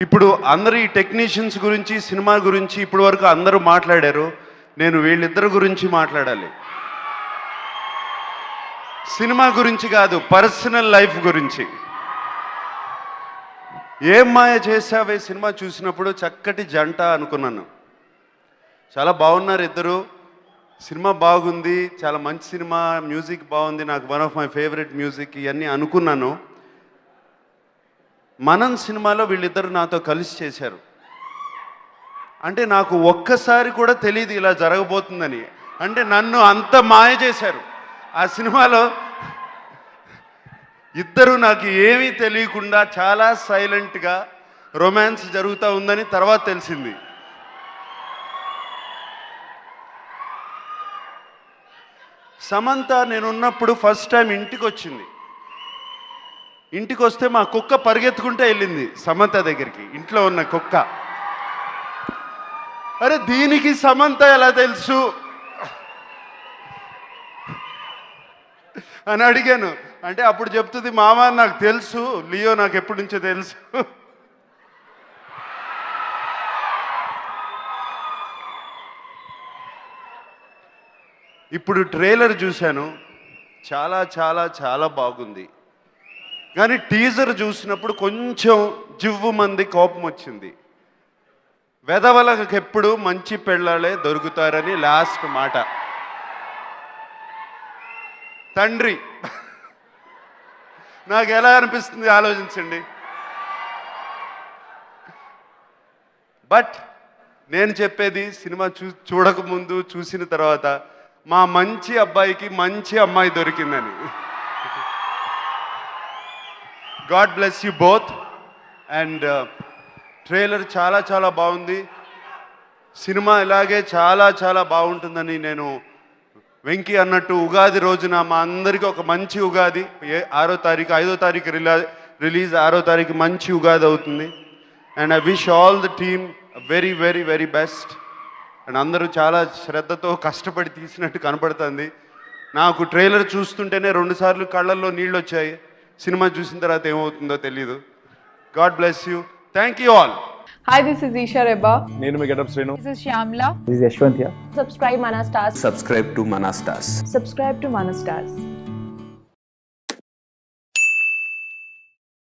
ఇప్పుడు అందరూ ఈ టెక్నీషియన్స్ గురించి సినిమా గురించి ఇప్పటి వరకు అందరూ మాట్లాడారు. నేను వీళ్ళిద్దరి గురించి మాట్లాడాలి. సినిమా గురించి కాదు, పర్సనల్ లైఫ్ గురించి. ఏం మాయ చేసావే సినిమా చూసినప్పుడు చక్కటి జంట అనుకున్నాను. చాలా బాగున్నారు ఇద్దరు. సినిమా బాగుంది, చాలా మంచి సినిమా, మ్యూజిక్ బాగుంది, నాకు one of my favourite music, ఇవన్నీ అనుకున్నాను. మనం సినిమాలో వీళ్ళిద్దరు నాతో కలిసి చేశారు. అంటే నాకు ఒక్కసారి కూడా తెలియదు ఇలా జరగబోతుందని. అంటే నన్ను అంత మాయ చేశారు ఆ సినిమాలో. ఇద్దరు నాకు ఏమీ తెలియకుండా చాలా సైలెంట్గా రొమాన్స్ జరుగుతూ ఉందని తర్వాత తెలిసింది. సమంత నేనున్నప్పుడు ఫస్ట్ టైం ఇంటికి వచ్చింది. ఇంటికి వస్తే మా కుక్క పరిగెత్తుకుంటే వెళ్ళింది సమంత దగ్గరికి. ఇంట్లో ఉన్న కుక్క. అరే దీనికి సమంత ఎలా తెలుసు అని అడిగాను. అంటే అప్పుడు చెప్తుంది, మామ నాకు తెలుసు, లియో నాకు ఎప్పటి నుంచో తెలుసు. ఇప్పుడు ట్రైలర్ చూశాను, చాలా చాలా చాలా బాగుంది. కానీ టీజర్ చూసినప్పుడు కొంచెం జివ్వు మంది కోపం వచ్చింది. వెధవలకు ఎప్పుడు మంచి పెళ్ళాలే దొరుకుతారని లాస్ట్ మాట. తండ్రి నాకు ఎలా అనిపిస్తుంది ఆలోచించండి. బట్ నేను చెప్పేది సినిమా చూడకముందు చూసిన తర్వాత మా మంచి అబ్బాయికి మంచి అమ్మాయి దొరికిందని. God bless you both. And trailer చాలా చాలా బాగుంది. సినిమా ఇలాగే చాలా చాలా బాగుంటుందని నేను వెంకీ అన్నట్టు ఉగాది రోజున మా అందరికీ ఒక మంచి ఉగాది. 6వ తారీఖు 5వ తారీఖు రిలీజ్ 6వ తారీఖు మంచి ఉగాది అవుతుంది. And I wish all the team very very very best. And అందరూ చాలా శ్రద్ధతో కష్టపడి తీసినట్టు కనపడుతుంది. నాకు ట్రైలర్ చూస్తుంటేనే 2 సార్లు కళ్ళల్లో నీళ్ళు వచ్చాయి. సినిమా చూసిన తర్వాత ఏమవుతుందో తెలీదు. God bless you. Thank you all. Hi, this is Isha Reba. నేను మీ getup Srinu. This is Shyamla. This is Yashwant here. Subscribe Mana Stars. Subscribe to Mana Stars. Subscribe to Mana Stars.